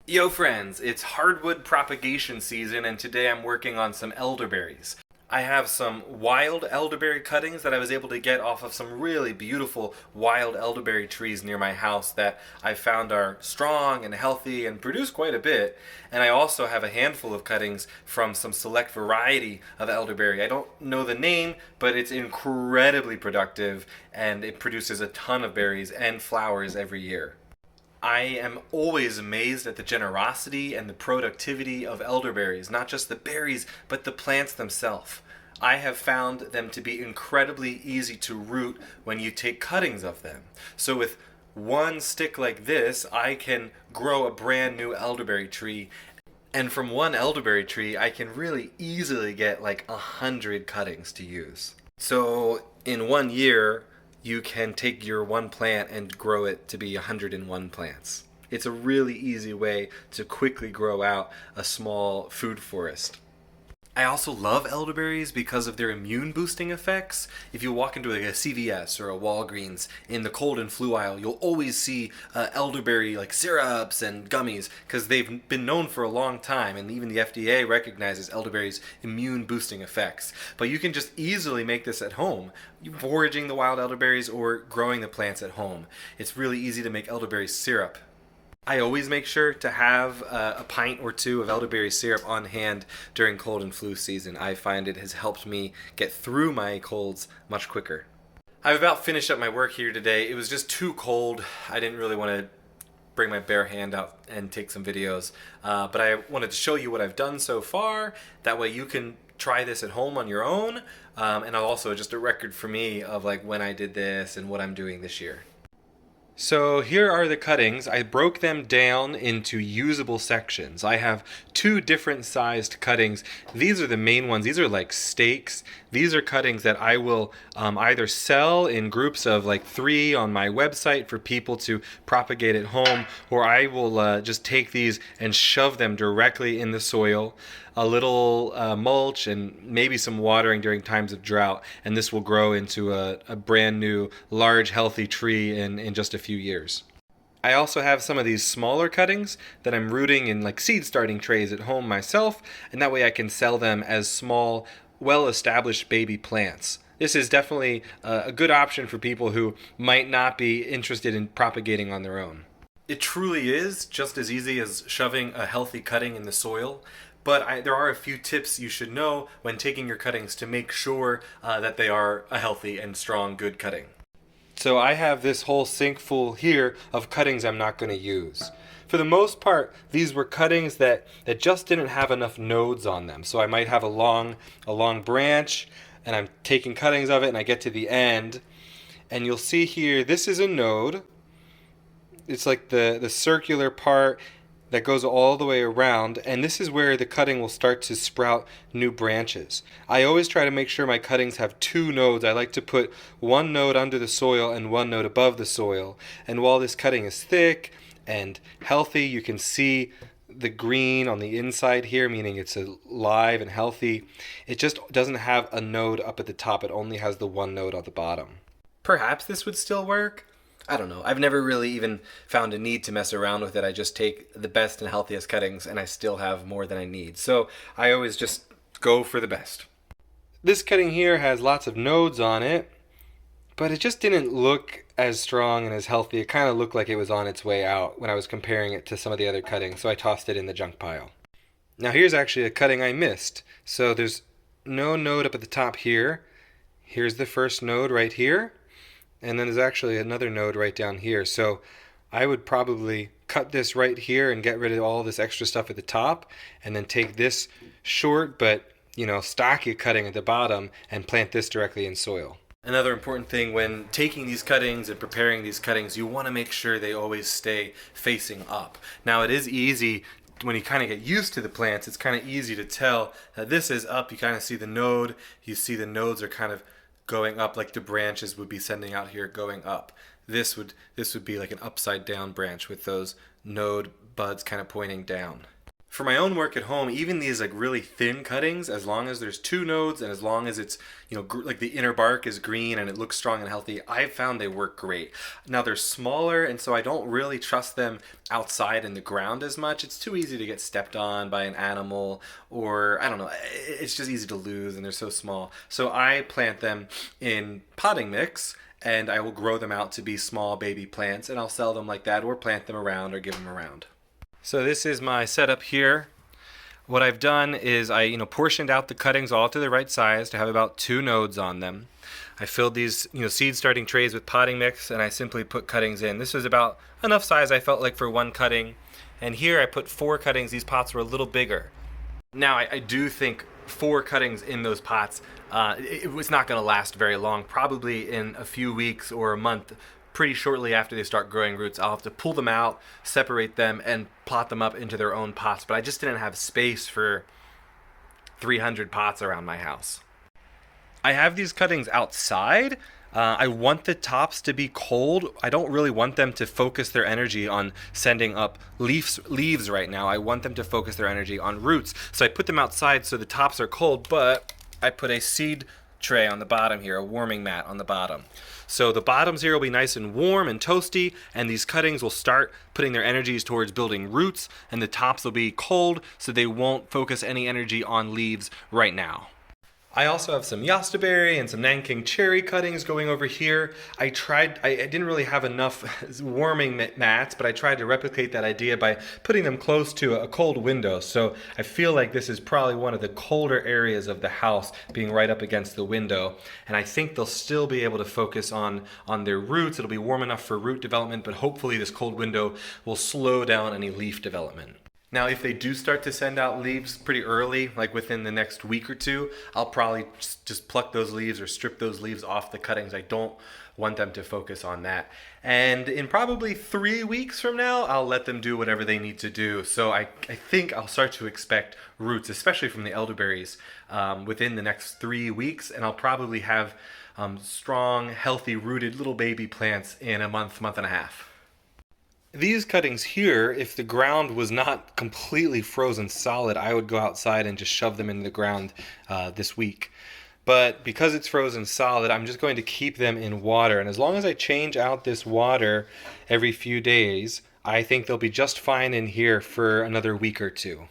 Yo friends, it's hardwood propagation season and today I'm working on some elderberries. I have some wild elderberry cuttings that I was able to get off of some really beautiful wild elderberry trees near my house that I found are strong and healthy and produce quite a bit. And I also have a handful of cuttings from some select variety of elderberry. I don't know the name, but it's incredibly productive and it produces a ton of berries and flowers every year. I am always amazed at the generosity and the productivity of elderberries, not just the berries, but the plants themselves. I have found them to be incredibly easy to root when you take cuttings of them. So with one stick like this, I can grow a brand new elderberry tree. And from one elderberry tree, I can really easily get like 100 cuttings to use. So in 1 year, you can take your one plant and grow it to be 101 plants. It's a really easy way to quickly grow out a small food forest. I also love elderberries because of their immune boosting effects. If you walk into a CVS or a Walgreens in the cold and flu aisle, you'll always see elderberry like syrups and gummies because they've been known for a long time, and even the FDA recognizes elderberries' immune boosting effects. But you can just easily make this at home, foraging the wild elderberries or growing the plants at home. It's really easy to make elderberry syrup. I always make sure to have a pint or two of elderberry syrup on hand during cold and flu season. I find it has helped me get through my colds much quicker. I've about finished up my work here today. It was just too cold. I didn't really want to bring my bare hand out and take some videos, but I wanted to show you what I've done so far. That way you can try this at home on your own, and also just a record for me of like when I did this and what I'm doing this year. So here are the cuttings. I broke them down into usable sections. I have two different sized cuttings. These are the main ones. These are like stakes. These are cuttings that I will either sell in groups of like 3 on my website for people to propagate at home, or I will just take these and shove them directly in the soil. A little mulch and maybe some watering during times of drought, and this will grow into a brand new large healthy tree in just a few years. I also have some of these smaller cuttings that I'm rooting in like seed starting trays at home myself, and that way I can sell them as small, well-established baby plants. This is definitely a good option for people who might not be interested in propagating on their own. It truly is just as easy as shoving a healthy cutting in the soil. But there are a few tips you should know when taking your cuttings to make sure that they are a healthy and strong, good cutting. So I have this whole sink full here of cuttings I'm not going to use. For the most part, these were cuttings that just didn't have enough nodes on them. So I might have a long branch, and I'm taking cuttings of it, and I get to the end. And you'll see here, this is a node. It's like the circular part that goes all the way around, and this is where the cutting will start to sprout new branches. I always try to make sure my cuttings have 2 nodes. I like to put one node under the soil and one node above the soil. And while this cutting is thick and healthy, you can see the green on the inside here, meaning it's alive and healthy. It just doesn't have a node up at the top. It only has the one node on the bottom. Perhaps this would still work. I don't know. I've never really even found a need to mess around with it. I just take the best and healthiest cuttings and I still have more than I need. So I always just go for the best. This cutting here has lots of nodes on it, but it just didn't look as strong and as healthy. It kind of looked like it was on its way out when I was comparing it to some of the other cuttings, so I tossed it in the junk pile. Now here's actually a cutting I missed. So there's no node up at the top here. Here's the first node right here. And then there's actually another node right down here. So I would probably cut this right here and get rid of all this extra stuff at the top, and then take this short but stocky cutting at the bottom and plant this directly in soil. Another important thing when taking these cuttings and preparing these cuttings, you want to make sure they always stay facing up. Now it is easy when you kind of get used to the plants, it's kind of easy to tell that this is up. You kind of see the node, you see the nodes are kind of going up, like the branches would be sending out here going up. This would be like an upside down branch with those node buds kind of pointing down. For my own work at home, even these like really thin cuttings, as long as there's two nodes and as long as it's, like the inner bark is green and it looks strong and healthy, I've found they work great. Now they're smaller, and so I don't really trust them outside in the ground as much. It's too easy to get stepped on by an animal, or I don't know, it's just easy to lose and they're so small. So I plant them in potting mix, and I will grow them out to be small baby plants, and I'll sell them like that or plant them around or give them around. So this is my setup here. What I've done is I, portioned out the cuttings all to the right size to have about 2 nodes on them. I filled these, seed starting trays with potting mix, and I simply put cuttings in. This was about enough size I felt like for 1 cutting. And here I put 4 cuttings. These pots were a little bigger. Now I do think 4 cuttings in those pots, it was not going to last very long. Probably in a few weeks or a month, pretty shortly after they start growing roots, I'll have to pull them out, separate them, and plot them up into their own pots. But I just didn't have space for 300 pots around my house. I have these cuttings outside. I want the tops to be cold. I don't really want them to focus their energy on sending up leaves right now. I want them to focus their energy on roots. So I put them outside so the tops are cold, but I put a seed tray on the bottom here, a warming mat on the bottom. So the bottoms here will be nice and warm and toasty, and these cuttings will start putting their energies towards building roots, and the tops will be cold so they won't focus any energy on leaves right now. I also have some Elderberry and some Nanking cherry cuttings going over here. I didn't really have enough warming mats, but I tried to replicate that idea by putting them close to a cold window. So I feel like this is probably one of the colder areas of the house, being right up against the window. And I think they'll still be able to focus on their roots. It'll be warm enough for root development, but hopefully this cold window will slow down any leaf development. Now, if they do start to send out leaves pretty early, like within the next week or two, I'll probably just pluck those leaves or strip those leaves off the cuttings. I don't want them to focus on that. And in probably 3 weeks from now, I'll let them do whatever they need to do. So I think I'll start to expect roots, especially from the elderberries, within the next 3 weeks. And I'll probably have strong, healthy, rooted little baby plants in a month and a half. These cuttings here, if the ground was not completely frozen solid, I would go outside and just shove them into the ground this week. But because it's frozen solid, I'm just going to keep them in water. And as long as I change out this water every few days, I think they'll be just fine in here for another week or 2.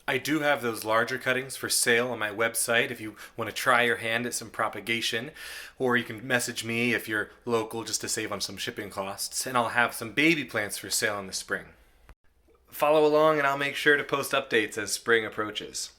I do have those larger cuttings for sale on my website if you want to try your hand at some propagation, or you can message me if you're local just to save on some shipping costs, and I'll have some baby plants for sale in the spring. Follow along and I'll make sure to post updates as spring approaches.